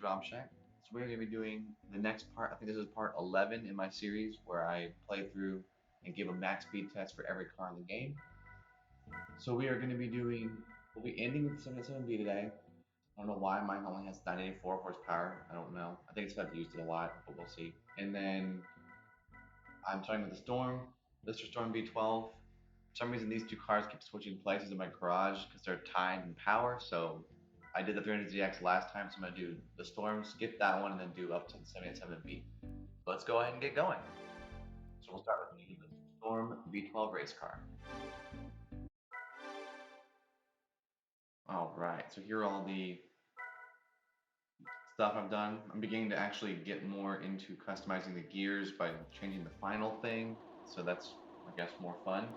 Rob Shack. So we're going to be doing the next part. I think this is part 11 in my series where I play through and give a max speed test for every car in the game. So we are going to be we'll be ending with the 77B today. I don't know why mine only has 984 horsepower. I don't know. I think it's because I've used it a lot, but we'll see. And then I'm starting with the Storm, Lister Storm V12. For some reason, these two cars keep switching places in my garage because they're tied in power. So I did the 300ZX last time, so I'm going to do the Storm, skip that one, and then do up to the 77B. Let's go ahead and get going. So we'll start with the Storm V12 race car. All right, so here are all the stuff I've done. I'm beginning to actually get more into customizing the gears by changing the final thing, so that's, I guess, more fun.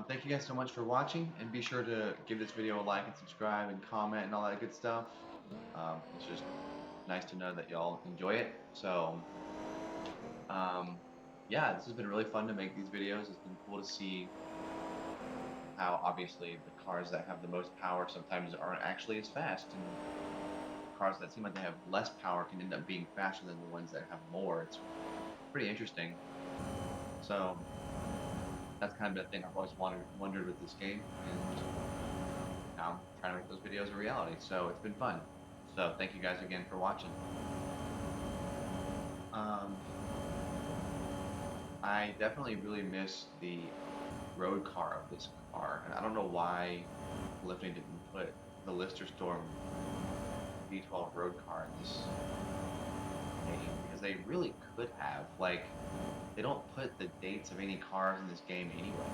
Thank you guys so much for watching, and be sure to give this video a like and subscribe and comment and all that good stuff. It's just nice to know that y'all enjoy it. So, yeah, this has been really fun to make these videos. It's been cool to see how obviously the cars that have the most power sometimes aren't actually as fast, and cars that seem like they have less power can end up being faster than the ones that have more. It's pretty interesting. So that's kind of the thing I've always wondered with this game, and now I'm trying to make those videos a reality. So it's been fun. So thank you guys again for watching. I definitely really miss the road car of this car, and I don't know why Lifting didn't put the Lister Storm V12 road car in this game, because they really could have. Like, they don't put the dates of any cars in this game anyway.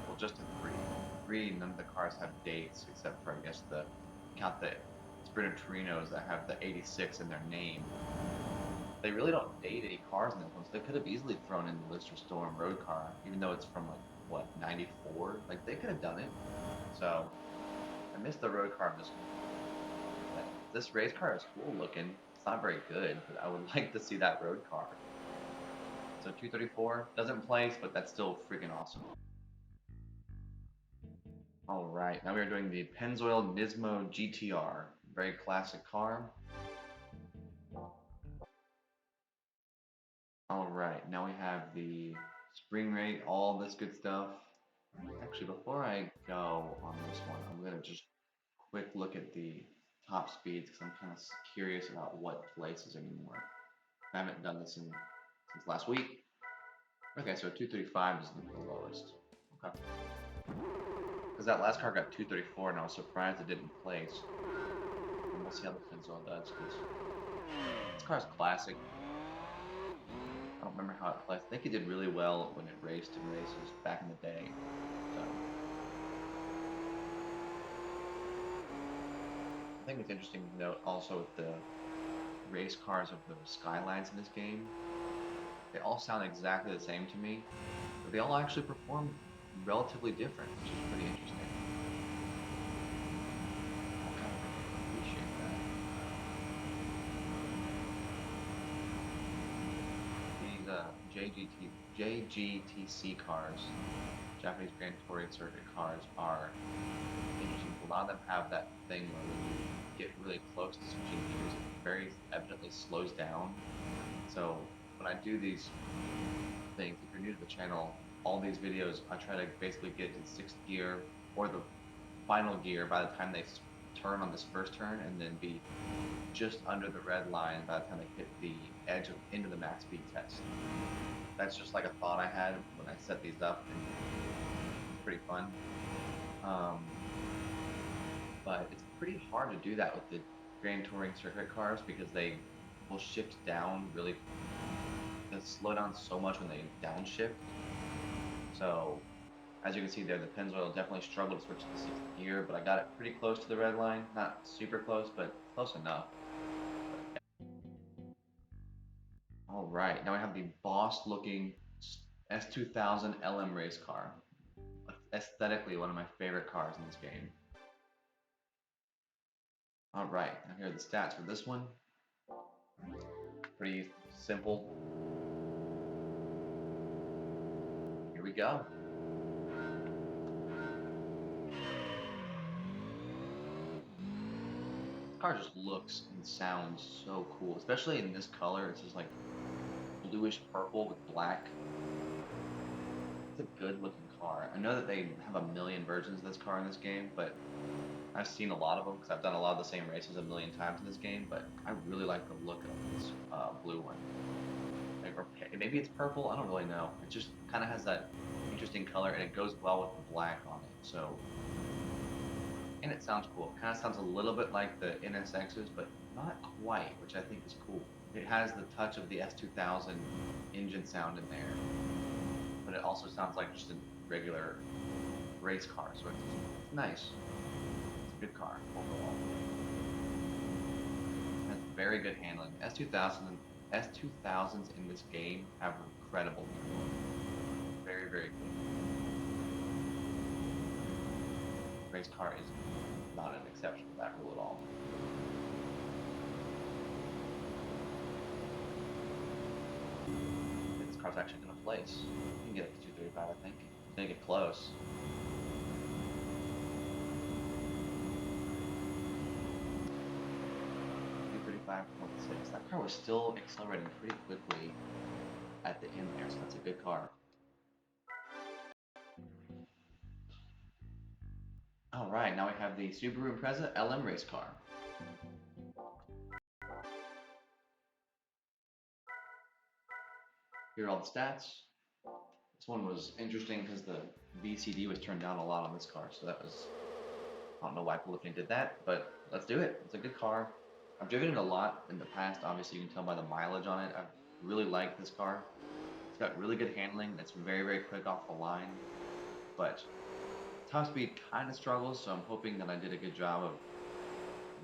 Well, just in three, none of the cars have dates except for, I guess, count the Sprinter Torinos that have the 86 in their name. They really don't date any cars in this one, so they could have easily thrown in the Lister Storm road car, even though it's from, like, what, 94? Like, they could have done it. So I missed the road car of this one. This race car is cool looking. It's not very good, but I would like to see that road car. So 234 doesn't place, but that's still freaking awesome. All right, now we are doing the Pennzoil Nismo GTR, very classic car. All right, now we have the spring rate, all this good stuff. Actually, before I go on this one, I'm gonna just quick look at the top speeds because I'm kind of curious about what places anymore. I haven't done this since last week. Okay, so 235 is the lowest. Okay. Because that last car got 234 and I was surprised it didn't place. And we'll see how the Pennzoil does, because this car's classic. I don't remember how it placed. I think it did really well when it raced in races back in the day. So I think it's interesting to note also with the race cars of the Skylines in this game. They all sound exactly the same to me, but they all actually perform relatively different, which is pretty interesting. I appreciate that. These JGTC cars, Japanese Grand Touring Circuit cars, are interesting. A lot of them have that thing where when you get really close to switching gears, it very evidently slows down. So when I do these things, if you're new to the channel, all these videos, I try to basically get to the 6th gear or the final gear by the time they turn on this first turn, and then be just under the red line by the time they hit the edge into the max speed test. That's just like a thought I had when I set these up, and it's pretty fun. But it's pretty hard to do that with the Grand Touring Circuit cars because they will shift down really. They slow down so much when they downshift. So as you can see there, the Pennzoil definitely struggled to switch to the 6th gear, but I got it pretty close to the red line. Not super close, but close enough. All right, now I have the boss-looking S2000 LM race car. Aesthetically, one of my favorite cars in this game. All right, now here are the stats for this one. Pretty simple. Here we go. car just looks and sounds so cool, especially in this color. It's just like bluish purple with black. It's a good looking car. I know that they have a million versions of this car in this game, but I've seen a lot of them because I've done a lot of the same races a million times in this game. But I really like the look of this blue one. Like, or maybe it's purple. I don't really know. It just kind of has that interesting color, and it goes well with the black on it. So, and it sounds cool. Kind of sounds a little bit like the NSXs, but not quite, which I think is cool. It has the touch of the S2000 engine sound in there, but it also sounds like just a regular race car. So it's nice. It's a good car overall. It has very good handling. S2000s in this game have incredible handling. Very, very good. Race car is not an exception to that rule at all. This car's actually going to place. You can get it to 235, I think. It's going to get close. That car was still accelerating pretty quickly at the end there, so that's a good car. Alright, now we have the Subaru Impreza LM race car. Here are all the stats. This one was interesting because the VCD was turned down a lot on this car, so that was... I don't know why Polyphony did that, but let's do it. It's a good car. I've driven it a lot in the past. Obviously, you can tell by the mileage on it. I really like this car. It's got really good handling. It's very, very quick off the line. But top speed kind of struggles, so I'm hoping that I did a good job of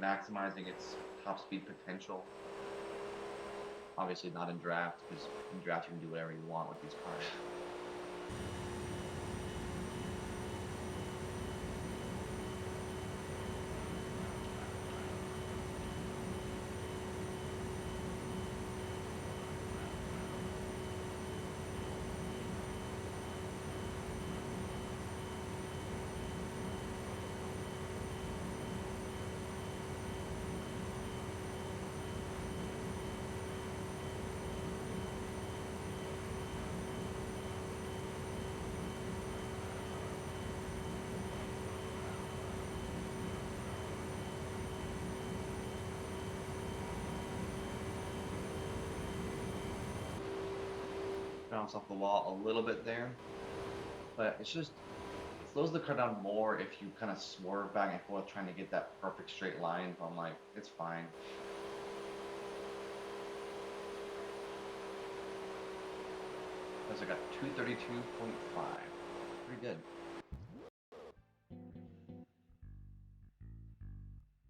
maximizing its top speed potential. Obviously not in draft, because in draft you can do whatever you want with these cars. Bounce off the wall a little bit there, but it's just, it slows the car down more if you kind of swerve back and forth trying to get that perfect straight line. But I'm like, it's fine. Because I got 232.5. Pretty good.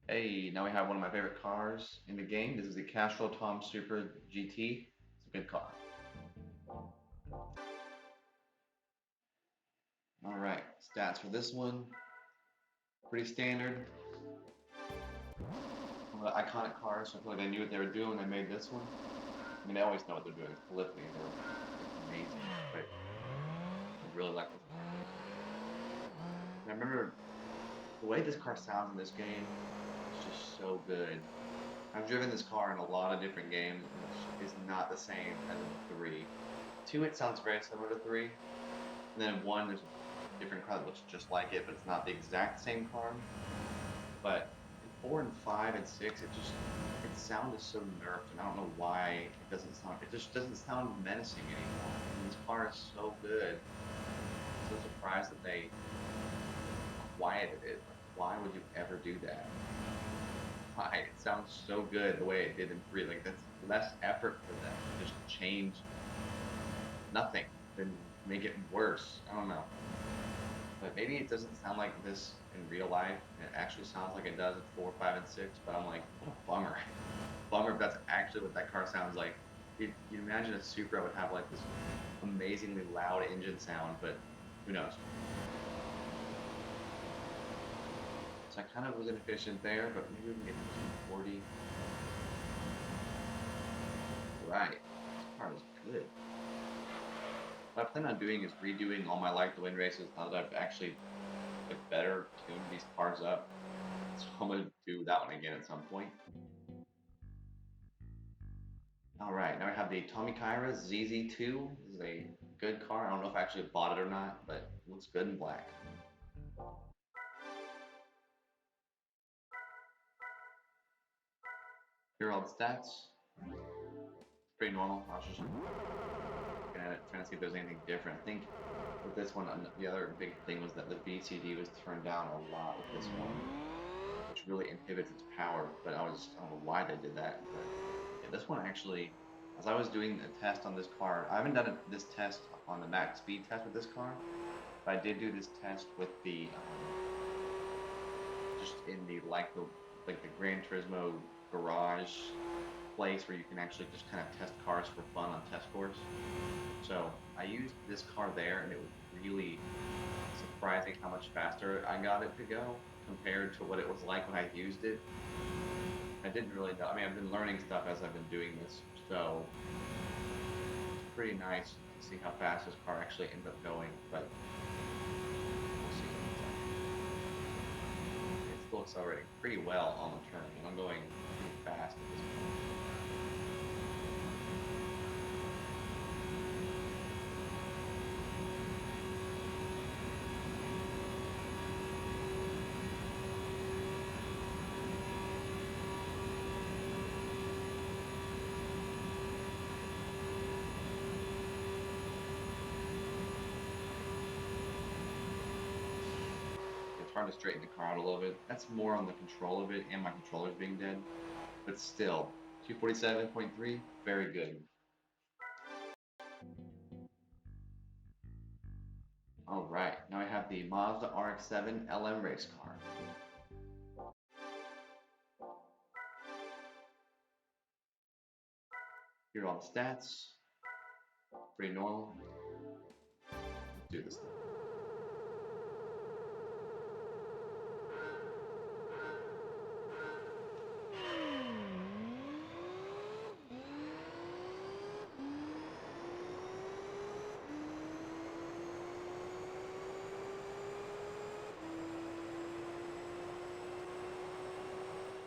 Hey, now we have one of my favorite cars in the game. This is the Castrol Supra GT. It's a good car. Alright, stats for this one. Pretty standard. One of the iconic cars, so I feel like they knew what they were doing when they made this one. I mean, they always know what they're doing. Polyphony, they're amazing. But I really like this car. And I remember the way this car sounds in this game is just so good. I've driven this car in a lot of different games, and it's not the same as in 3. 2, it sounds very similar to 3. And then 1, there's a different car that looks just like it, but it's not the exact same car. But in 4 and 5 and 6, its sound is so nerfed, and I don't know why it just doesn't sound menacing anymore. And this car is so good. I'm so surprised that they quieted it. Why would you ever do that? Why? It sounds so good the way it did in 3. Like, that's less effort for them to just change nothing than make it worse. I don't know. But maybe it doesn't sound like this in real life. It actually sounds like it does in 4, 5, and 6. But I'm like, what a bummer. Bummer if that's actually what that car sounds like. You'd imagine a Supra would have like this amazingly loud engine sound, but who knows? So I kind of was inefficient there, but maybe we can get to 40. Right. This car is good. What I plan on doing is redoing all my Like to Win races now that I've actually better tuned these cars up. So I'm gonna do that one again at some point. All right, now I have the Tommykaira ZZII. This is a good car. I don't know if I actually bought it or not, but it looks good in black. Here are all the stats. Pretty normal. I was just looking at it, trying to see if there's anything different. I think with this one, the other big thing was that the VCD was turned down a lot with this one, which really inhibits its power. But I don't know why they did that. But yeah, this one actually, as I was doing a test on this car, I haven't done this test on the max speed test with this car, but I did do this test with the just in the like the Gran Turismo garage place where you can actually just kind of test cars for fun on test course. So I used this car there, and it was really surprising how much faster I got it to go compared to what it was like when I used it. I didn't really know. I mean, I've been learning stuff as I've been doing this, so it's pretty nice to see how fast this car actually ends up going. But we'll see. It's still accelerating pretty well on the turn, and I'm going pretty fast at this point. Trying to straighten the car out a little bit. That's more on the control of it and my controllers being dead. But still, 247.3, very good. Alright, now I have the Mazda RX-7 LM race car. Here are all the stats. Pretty normal. Let's do this thing.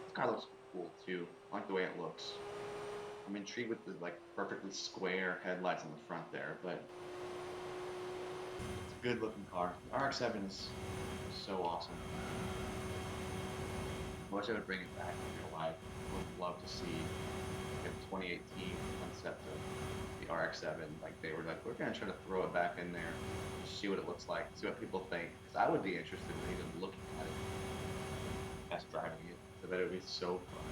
This car looks cool too. I like the way it looks. I'm intrigued with the perfectly square headlights on the front there, but it's a good looking car. The RX-7 is so awesome. I wish I would bring it back in real life. I would love to see a 2018 concept of the RX-7. Like they were like, we're gonna try to throw it back in there, just see what it looks like, see what people think. Because I would be interested in even looking at it, test driving it. I bet it would be so fun.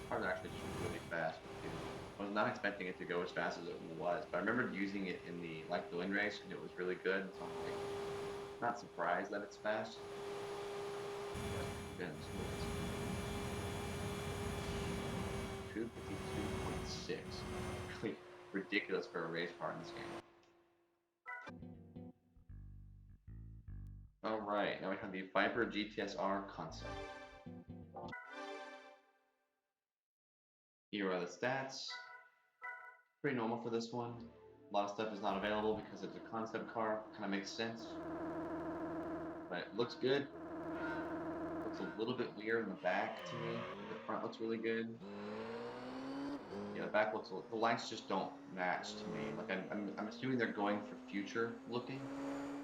Cars are actually just really fast. I was not expecting it to go as fast as it was, but I remember using it in the the wind race, and it was really good. So I'm like, not surprised that it's fast. But, 252.6. Really ridiculous for a race car in this game. Alright, now we have the Viper GTSR concept. Here are the stats. Pretty normal for this one. A lot of stuff is not available because it's a concept car. Kind of makes sense. But it looks good. Looks a little bit weird in the back to me. The front looks really good. Yeah, the back looks. The lights just don't match to me. Like I'm assuming they're going for future looking.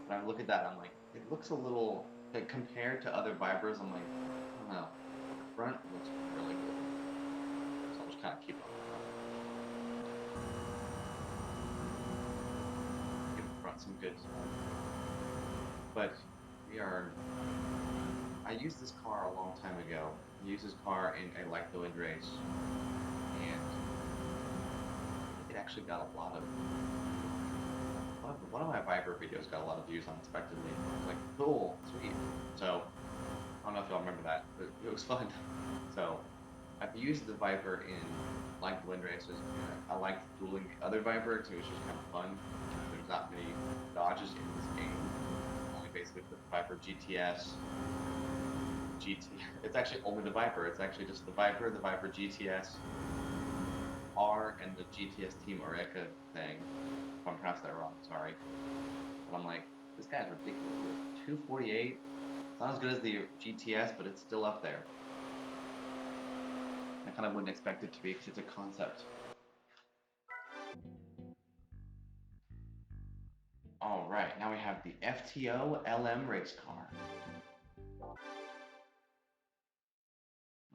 When I look at that, I'm like, it looks a little. Like, compared to other Vipers, I'm like, I don't know. The front looks really good. So I'll just kind of keep it on the front. Give the front some good stuff. But we are. I used this car a long time ago. I used this car in a the wind race, and it actually got a lot of. One of my Viper videos got a lot of views unexpectedly. I was like, cool, sweet. So I don't know if y'all remember that, but it was fun. So I've used the Viper in the wind races. I liked dueling the other Viper because it was just kind of fun. There's not many dodges in this game. Only basically the Viper GTS, GT. It's actually only the Viper. It's actually just the Viper GTSR, and the GTS Team Oreca thing. If I'm pronouncing that wrong, sorry. But I'm like, this guy's ridiculous. 248. It's not as good as the GTS, but it's still up there. I kind of wouldn't expect it to be because it's a concept. All right, now we have the FTO LM race car. All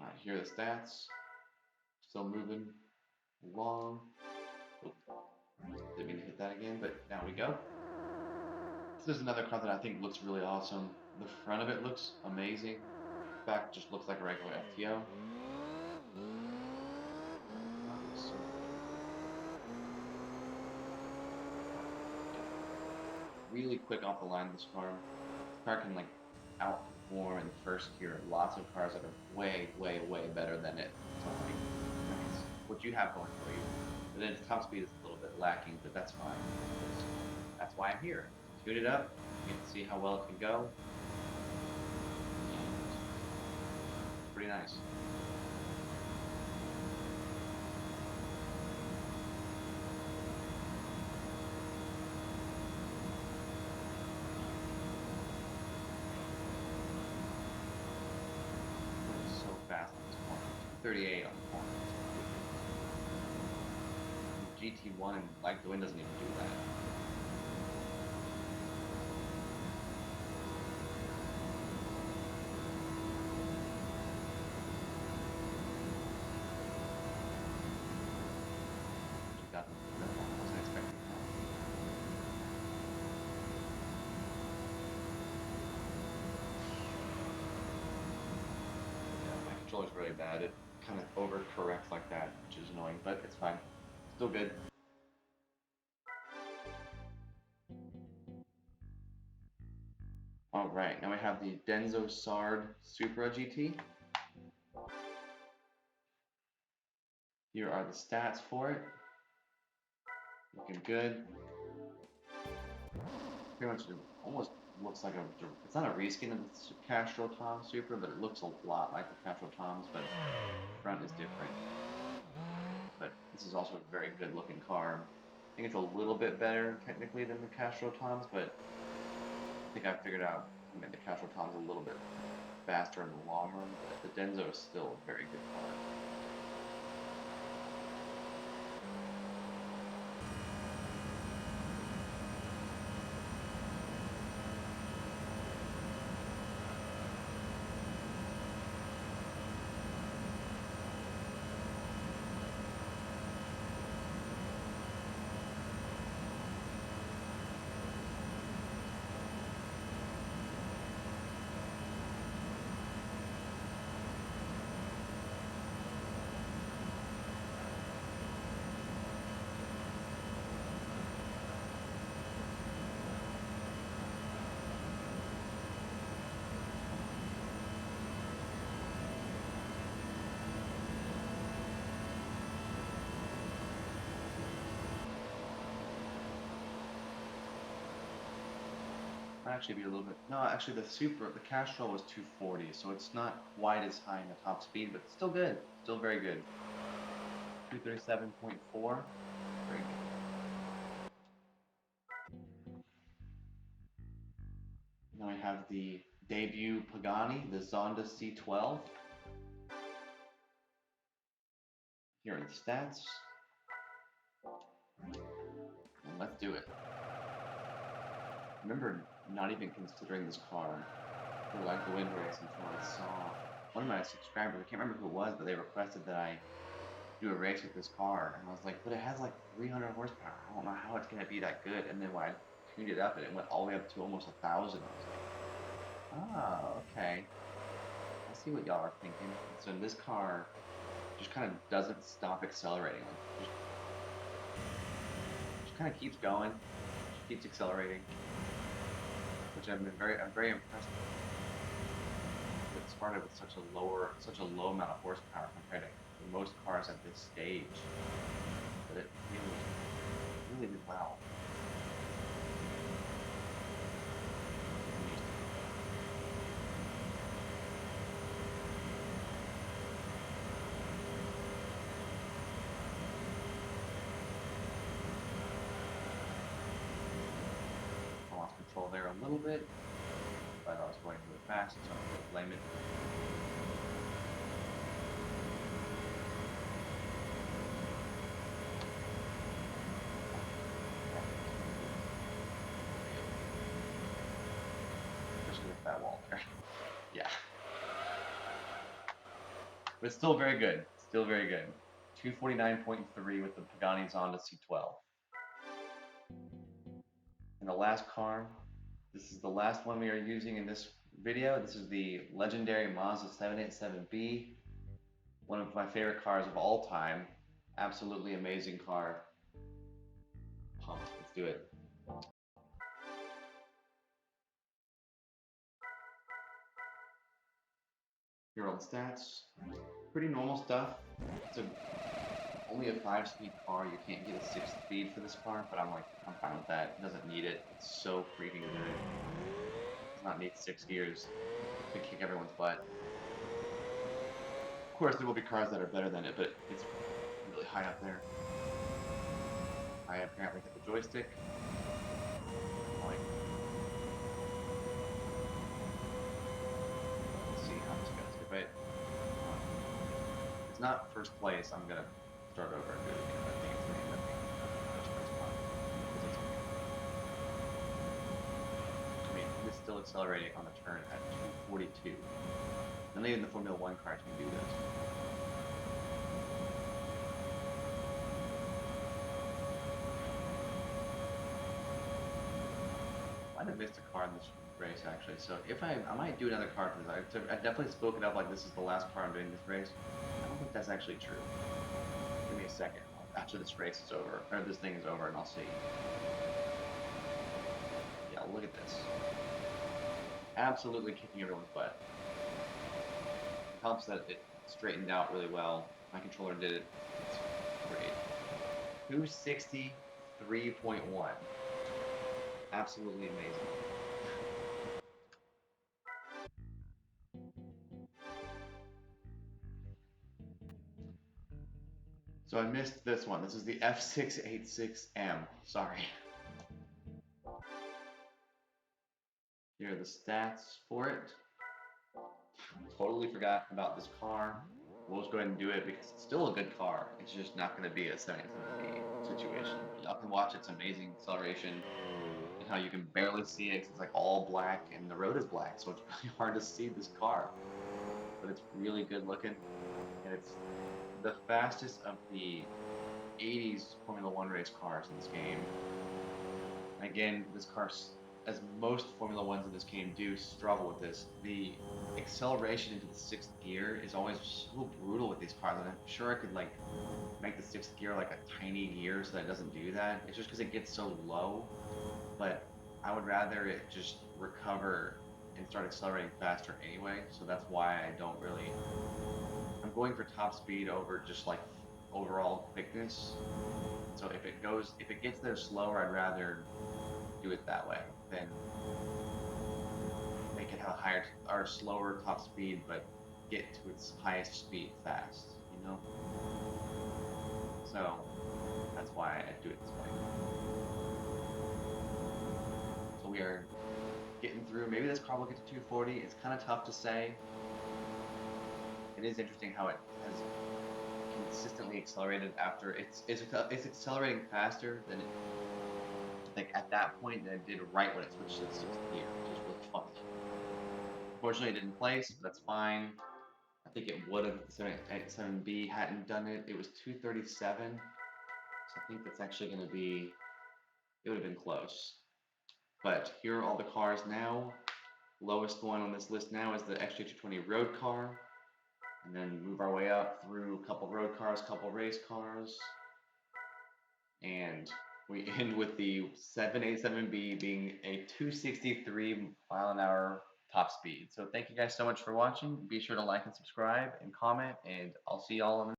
right, here are the stats. Still moving along. Oops. Didn't mean to hit that again, but now we go. This is another car that I think looks really awesome. The front of it looks amazing. The back just looks like a regular FTO. Really quick off the line, this car. This car can like outperform in first gear lots of cars that are way, way, way better than it. So like, that's what you have going for you. But then its top speed is a little bit lacking, but that's fine. That's why I'm here. Tune it up. You can see how well it can go. Pretty nice. So fast on this corner. 38 on the corner. GT1 and Like the Wind doesn't even do that. I wasn't expecting that. Yeah, my controller's really bad. It kind of overcorrects like that, which is annoying, but it's fine. Still good. All right, now we have the Denso Sard Supra GT. Here are the stats for it. Looking good. Pretty much almost looks like it's not a reskin of the Castrol Tom Supra, but it looks a lot like the Castrol Toms, but the front is different. But this is also a very good looking car. I think it's a little bit better technically than the Castrol Toms, but I think I figured out the Castrol Tom's a little bit faster in the long run, but the Denso is still a very good car. Might actually be a little bit. No, actually, the Castrol was 240, so it's not quite as high in the top speed, but still good. Still very good. 237.4. Very good. Now we have the debut Pagani, the Zonda C12. Here are the stats. And let's do it. I remember not even considering this car for Like the Wind race until I saw one of my subscribers, I can't remember who it was, but they requested that I do a race with this car, and I was like, but it has like 300 horsepower. I don't know how it's going to be that good. And then when I tuned it up, and it went all the way up to almost 1,000, I was like, oh, okay. I see what y'all are thinking. So this car just kind of doesn't stop accelerating. Just kind of keeps going, just keeps accelerating, which I'm very impressed with. It started with such a low amount of horsepower compared to most cars at this stage, but it really did well. control there a little bit, but I was going really fast, so I'm going to blame it. Especially with that wall there. Yeah. But still very good. Still very good. 249.3 with the Pagani Zonda C12. And the last car, this is the last one we are using in this video. This is the legendary Mazda 787B. One of my favorite cars of all time. Absolutely amazing car. Pumped. Let's do it. Here are all the stats. Pretty normal stuff. It's only a 5-speed car. You can't get a 6-speed for this car, but I'm fine with that. It doesn't need it. It's so freaking good. It does not need 6 gears to kick everyone's butt. Of course, there will be cars that are better than it, but it's really high up there. I apparently hit the joystick. Let's see how this goes. If it's not first place, I'm gonna start over and do it because I think it's gonna end up being first place spot. I mean, it's still accelerating on the turn at 242. Not even the Formula 1 cars can do this. I might have missed a car in this race actually, so if I might do another car for this. I definitely spoke it up like this is the last car I'm doing this race. I don't think that's actually true. Give me a second after this race is over, or this thing is over, and I'll see. Yeah, look at this. Absolutely kicking everyone's butt. It helps that it straightened out really well. My controller did it. It's great. 263.1. Absolutely amazing. So I missed this one. This is the F686M. Sorry. Here are the stats for it. Totally forgot about this car. We'll just go ahead and do it because it's still a good car. It's just not going to be a 787B situation. Y'all can watch its amazing acceleration and how you can barely see it. It's like all black and the road is black, so it's really hard to see this car. But it's really good looking, and it's the fastest of the 80s Formula 1 race cars in this game. Again, this car, as most Formula 1s in this game do, struggle with this. The acceleration into the 6th gear is always so brutal with these cars, and I'm sure I could like make the 6th gear like a tiny gear so that it doesn't do that. It's just because it gets so low, but I would rather it just recover and start accelerating faster anyway, so that's why I don't really... I'm going for top speed over just like overall quickness. So if it gets there slower, I'd rather do it that way than make it have a higher or slower top speed, but get to its highest speed fast, you know? So that's why I do it this way. So we are getting through. Maybe this car will get to 240. It's kind of tough to say. It is interesting how it has consistently accelerated after it's accelerating faster than it, like at that point than it did right when it switched to the 6th gear, which is really funny. Unfortunately, it didn't place, but that's fine. I think it would have if the 787B hadn't done it. It was 237, so I think that's actually going to be, it would have been close. But here are all the cars now. Lowest one on this list now is the XJ220 road car. And then move our way up through a couple road cars, couple race cars. And we end with the 787B being a 263 mile an hour top speed. So thank you guys so much for watching. Be sure to like and subscribe and comment, and I'll see y'all on the